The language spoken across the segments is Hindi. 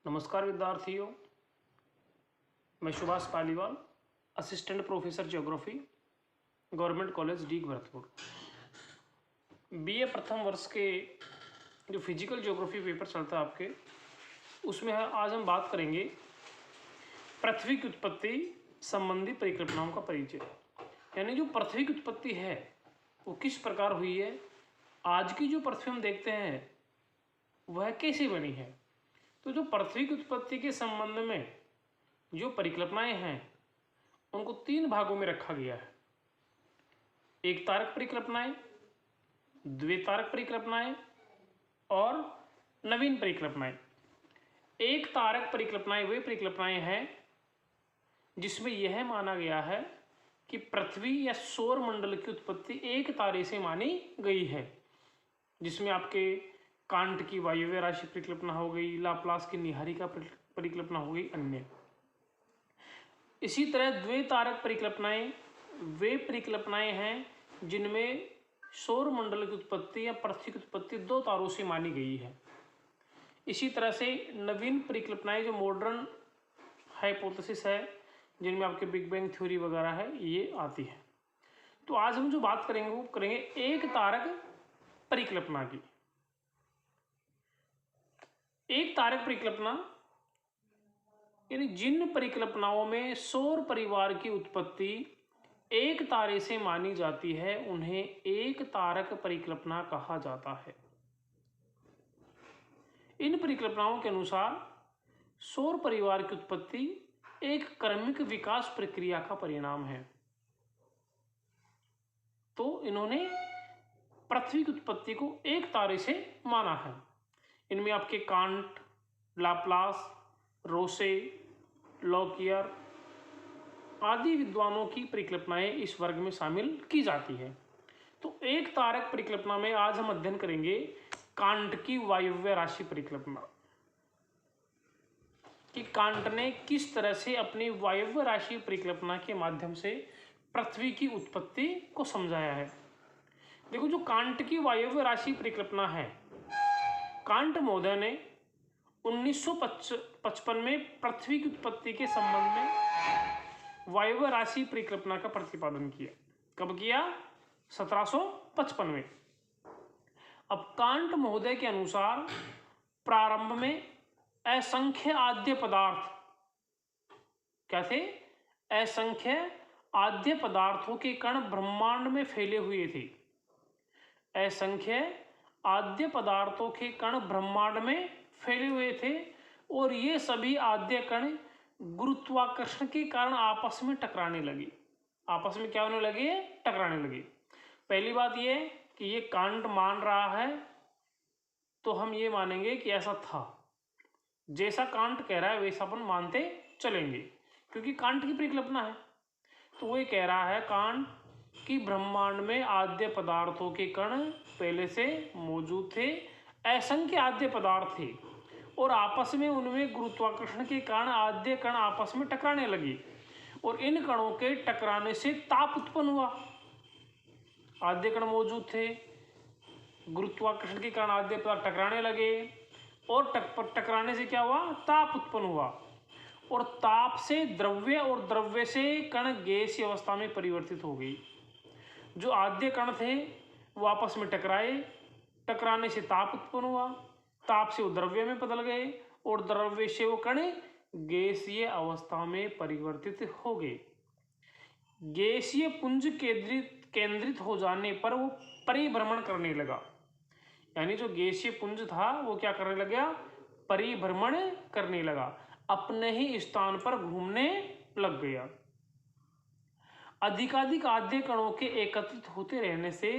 नमस्कार विद्यार्थियों, मैं Subhash Paliwal, assistant professor geography, government college Deeg Bharatpur. BA प्रथम वर्ष के जो फिजिकल ज्योग्राफी पेपर चलता है आपके, उसमें आज हम बात करेंगे पृथ्वी की उत्पत्ति संबंधी परिकल्पनाओं का परिचय। यानी जो पृथ्वी की उत्पत्ति है वो किस प्रकार हुई है, आज की जो पृथ्वी हम देखते हैं वह कैसे बनी है। तो जो पृथ्वी की उत्पत्ति के संबंध में जो परिकल्पनाएं हैं उनको तीन भागों में रखा गया है। एक तारक परिकल्पनाएं, द्वितारक परिकल्पनाएं और नवीन परिकल्पनाएं। एक तारक परिकल्पनाएं वे परिकल्पनाएं हैं जिसमें यह माना गया है कि पृथ्वी या सौर मंडल की उत्पत्ति एक तारे से मानी गई है, जिसमें आपके कांट की वायव्य राशि परिकल्पना हो गई, लाप्लास की निहारिका परिकल्पना हो गई, अन्य। इसी तरह द्वितारक परिकल्पनाएं वे परिकल्पनाएं हैं जिनमें सौर मंडल की उत्पत्ति या पृथ्वी की उत्पत्ति दो तारों से मानी गई है। इसी तरह से नवीन परिकल्पनाएं जो मॉडर्न हाइपोथेसिस है, जिनमें आपके बिग बैंग थ्योरी वगैरह है, ये आती है। तो आज हम जो बात करेंगे वो करेंगे एक तारक परिकल्पना की। एक तारक परिकल्पना यानी जिन परिकल्पनाओं में सौर परिवार की उत्पत्ति एक तारे से मानी जाती है उन्हें एक तारक परिकल्पना कहा जाता है। इन परिकल्पनाओं के अनुसार सौर परिवार की उत्पत्ति एक क्रमिक विकास प्रक्रिया का परिणाम है। तो इन्होंने पृथ्वी की उत्पत्ति को एक तारे से माना है। इनमें आपके कांट, लाप्लास, रोसे, लॉकियर आदि विद्वानों की परिकल्पनाएं इस वर्ग में शामिल की जाती है। तो एक तारक परिकल्पना में आज हम अध्ययन करेंगे कांट की वायव्य राशि परिकल्पना, कि कांट ने किस तरह से अपनी वायव्य राशि परिकल्पना के माध्यम से पृथ्वी की उत्पत्ति को समझाया है। देखो, जो कांट की वायव्य राशि परिकल्पना है, कांट महोदय ने 1955 में पृथ्वी की उत्पत्ति के संबंध में वायव्य राशि परिकल्पना का प्रतिपादन किया। कब किया? 1755 में। अब कांट महोदय के अनुसार प्रारंभ में असंख्य आद्य पदार्थ क्या थे? असंख्य आद्य पदार्थों के कण ब्रह्मांड में फैले हुए थे। असंख्य आद्य पदार्थों के कण ब्रह्मांड में फैले हुए थे और ये सभी आद्य कण गुरुत्वाकर्षण के कारण आपस में टकराने लगे। आपस में क्या होने लगे? टकराने लगे। पहली बात ये कि ये कांट मान रहा है तो हम ये मानेंगे कि ऐसा था। जैसा कांट कह रहा है वैसा अपन मानते चलेंगे, क्योंकि कांट की परिकल्पना है। तो वो ये कह रहा है कांट कि ब्रह्मांड में आद्य पदार्थों के कण पहले से मौजूद थे, असंख्य आद्य पदार्थ थे और आपस में उनमें गुरुत्वाकर्षण के कारण आद्य कण आपस में टकराने लगे और इन कणों के टकराने से ताप उत्पन्न हुआ। आद्य कण मौजूद थे, गुरुत्वाकर्षण के कारण आद्य पदार्थ टकराने लगे और टकराने से क्या हुआ? ताप उत्पन्न हुआ और ताप से द्रव्य और द्रव्य से कण गैसीय अवस्था में परिवर्तित हो गई। जो आद्य कण थे वो आपस में टकराए, टकराने से ताप उत्पन्न हुआ, ताप से वो द्रव्य में बदल गए और द्रव्य से वो कण गैसीय अवस्था में परिवर्तित हो गए। गैसीय पुंज केंद्रित हो जाने पर वो परिभ्रमण करने लगा। यानी जो गैसीय पुंज था वो क्या करने लगा? परिभ्रमण करने लगा, अपने ही स्थान पर घूमने लग गया। अधिकाधिक आद्य कणों के एकत्रित होते रहने से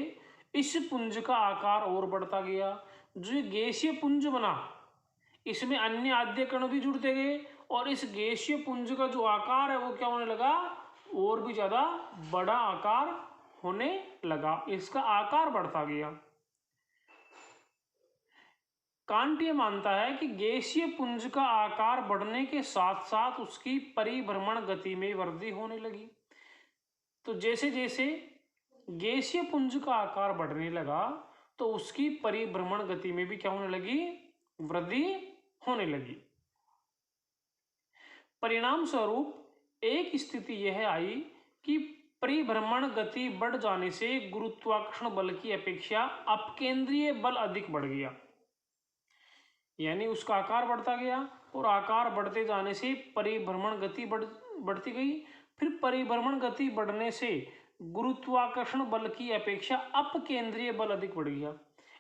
इस पुंज का आकार और बढ़ता गया। जो ये गैसीय पुंज बना, इसमें अन्य आद्य कण भी जुड़ते गए और इस गैसीय पुंज का जो आकार है वो क्या होने लगा? और भी ज्यादा बड़ा आकार होने लगा, इसका आकार बढ़ता गया। कांट ये मानता है कि गैसीय पुंज का आकार बढ़ने के साथ साथ उसकी परिभ्रमण गति में वृद्धि होने लगी। तो जैसे जैसे गैसीय पुंज का आकार बढ़ने लगा तो उसकी परिभ्रमण गति में भी क्या होने लगी? वृद्धि होने लगी। परिणाम स्वरूप एक स्थिति यह आई कि परिभ्रमण गति बढ़ जाने से गुरुत्वाकर्षण बल की अपेक्षा अपकेंद्रीय बल अधिक बढ़ गया, यानी उसका आकार बढ़ता गया और आकार बढ़ते जाने से परिभ्रमण गति बढ़ती गई। फिर परिभ्रमण गति बढ़ने से गुरुत्वाकर्षण बल की अपेक्षा अपकेंद्रीय बल अधिक बढ़ गया।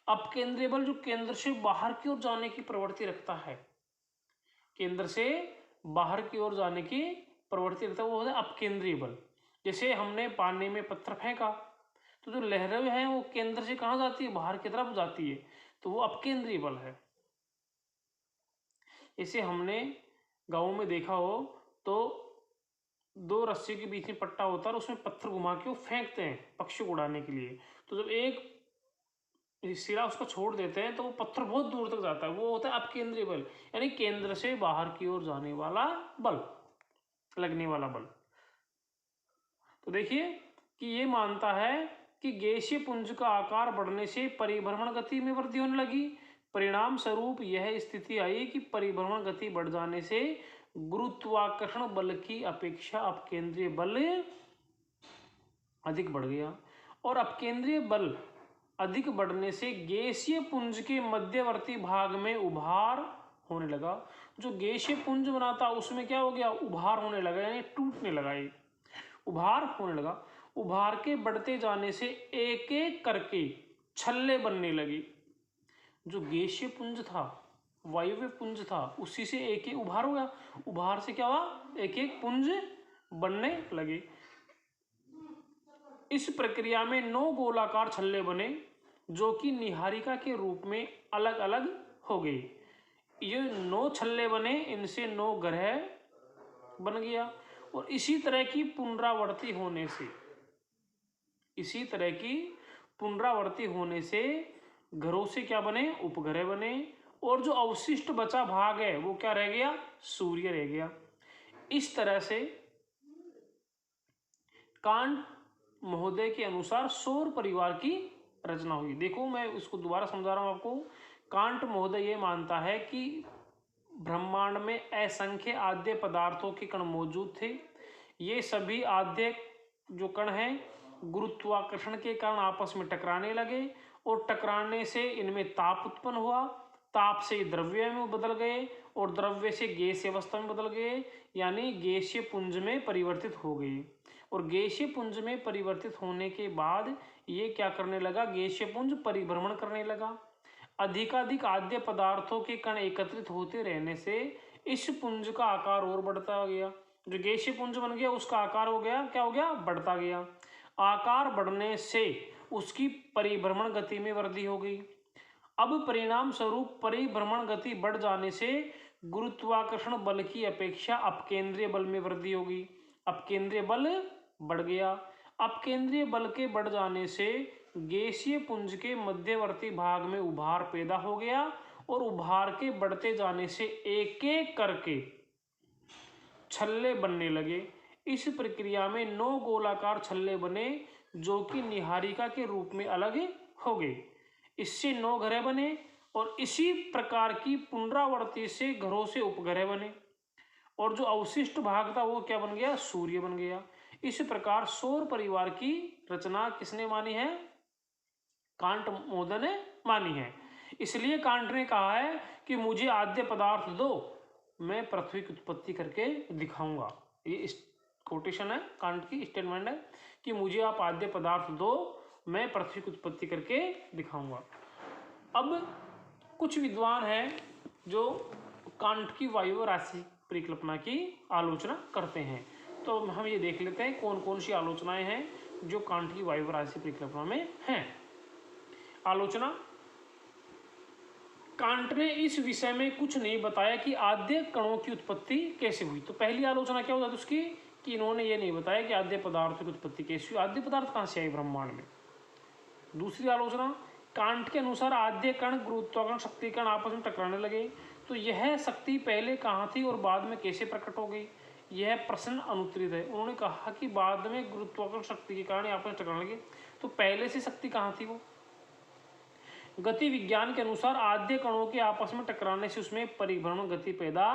अपकेंद्रीय बल जो केंद्र से बाहर की ओर जाने की प्रवृत्ति रखता है, केंद्र से बाहर की ओर जाने की प्रवृत्ति रखता है, वो होता है अपकेंद्रीय बल। जैसे हमने पानी में पत्थर फेंका तो जो लहरें हैं वो केंद्र से कहाँ जाती है, बाहर की तरफ जाती है, तो वो अपकेंद्रीय बल है। इसे हमने गाँव में देखा हो तो दो रस्सी के बीच में पट्टा होता है और उसमें पत्थर घुमा के वो फेंकते हैं पक्षी को उड़ाने के लिए, तो जब एक सिरा उसको छोड़ देते हैं तो वो पत्थर बहुत दूर तक जाता है, वो होता है अपकेंद्रीय बल, यानी केंद्र से बाहर की ओर जाने वाला बल, लगने वाला बल। तो देखिए कि ये मानता है कि गैसीय पुंज का आकार बढ़ने से परिभ्रमण गति में वृद्धि होने लगी। परिणाम स्वरूप यह स्थिति आई कि परिभ्रमण गति बढ़ जाने से गुरुत्वाकर्षण बल की अपेक्षा अपकेंद्रीय बल अधिक बढ़ गया और अपकेंद्रीय बल अधिक बढ़ने से गैसीय पुंज के मध्यवर्ती भाग में उभार होने लगा। जो गैसीय पुंज बनाता उसमें क्या हो गया, उभार होने लगा, यानी टूटने लगा, ये उभार होने लगा। उभार के बढ़ते जाने से एक एक करके छल्ले बनने लगे। जो गैसीय पुंज था, वायव्य पुंज था, उसी से एक एक उभार हो गया, उभार से क्या हुआ, एक एक पुंज बनने लगे। इस प्रक्रिया में 9 गोलाकार छल्ले बने जो कि निहारिका के रूप में अलग अलग हो गए। ये 9 छल्ले बने, इनसे 9 ग्रह बन गया और इसी तरह की पुनरावृत्ति होने से ग्रहों से क्या बने, उपग्रह बने और जो अवशिष्ट बचा भाग है वो क्या रह गया, सूर्य रह गया। इस तरह से कांट महोदय के अनुसार सौर परिवार की रचना हुई। देखो मैं उसको दोबारा समझा रहा हूं आपको। कांट महोदय ये मानता है कि ब्रह्मांड में असंख्य आद्य पदार्थों के कण मौजूद थे। ये सभी आद्य जो कण हैं गुरुत्वाकर्षण के कारण आपस में टकराने लगे और टकराने से इनमें ताप उत्पन्न हुआ, ताप से द्रव्य में बदल गए और द्रव्य से गैसीय अवस्था में बदल गए, यानी गैसीय पुंज में परिवर्तित हो गए। और गैसीय पुंज में परिवर्तित होने के बाद ये क्या करने लगा, गैसीय पुंज परिभ्रमण करने लगा। अधिकाधिक आद्य पदार्थों के कण एकत्रित होते रहने से इस पुंज का आकार और बढ़ता गया। जो गैसीय पुंज बन गया उसका आकार हो गया, क्या हो गया, बढ़ता गया। आकार बढ़ने से उसकी परिभ्रमण गति में वृद्धि हो गई। अब परिणाम स्वरूप परिभ्रमण गति बढ़ जाने से गुरुत्वाकर्षण बल की अपेक्षा अपकेंद्रीय बल में वृद्धि होगी। अपकेंद्रीय बल बढ़ गया। अपकेंद्रीय बल के बढ़ जाने से गैसीय पुंज के मध्यवर्ती भाग में उभार पैदा हो गया और उभार के बढ़ते जाने से एक एक करके छल्ले बनने लगे। इस प्रक्रिया में 9 गोलाकार छल्ले बने जो कि निहारिका के रूप में अलग हो गए। इससे 9 ग्रह बने और इसी प्रकार की पुनरावृत्ति से ग्रहों से उपग्रह बने और जो अवशिष्ट भाग था वो क्या बन गया, सूर्य बन गया। इस प्रकार सौर परिवार की रचना किसने मानी है, कांट महोदय ने मानी है। इसलिए कांट ने कहा है कि मुझे आद्य पदार्थ दो, मैं पृथ्वी की उत्पत्ति करके दिखाऊंगा। ये कोटेशन है, कांट की स्टेटमेंट है कि मुझे आप आद्य पदार्थ दो, मैं पृथ्वी की उत्पत्ति करके दिखाऊंगा। अब कुछ विद्वान हैं जो कांट की वायु राशि परिकल्पना की आलोचना करते हैं, तो हम ये देख लेते हैं कौन कौन सी आलोचनाएं हैं जो कांट की वायु राशि परिकल्पना में हैं। आलोचना, कांट ने इस विषय में कुछ नहीं बताया कि आद्य कणों की उत्पत्ति कैसे हुई। तो पहली आलोचना क्या होता है उसकी, कि इन्होंने ये नहीं बताया कि आद्य पदार्थों की उत्पत्ति कैसी हुई, आद्य पदार्थ कहाँ से आए ब्रह्मांड में। दूसरी आलोचना, कांट के अनुसार आद्य कण गुरुत्वाकर्षण शक्ति कण आपस में टकराने लगे, तो यह शक्ति पहले कहाँ थी और बाद में कैसे प्रकट हो गई, यह प्रश्न अनुत्तरित है। उन्होंने कहा कि बाद में गुरुत्वाकर्षण शक्ति के कारण आपस में टकराने लगे, तो पहले से शक्ति कहाँ थी वो। गति विज्ञान के अनुसार आद्य कणों के आपस में टकराने से उसमें परिभ्रमण गति पैदा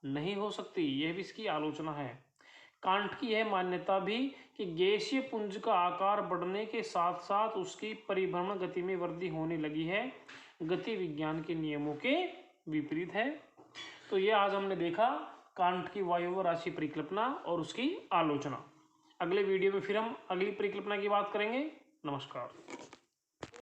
नहीं हो सकती, यह भी इसकी आलोचना है। कांट की यह मान्यता भी कि गैसीय पुंज का आकार बढ़ने के साथ साथ उसकी परिभ्रमण गति में वृद्धि होने लगी है, गति विज्ञान के नियमों के विपरीत है। तो यह आज हमने देखा कांट की वायु राशि परिकल्पना और उसकी आलोचना। अगले वीडियो में फिर हम अगली परिकल्पना की बात करेंगे। नमस्कार।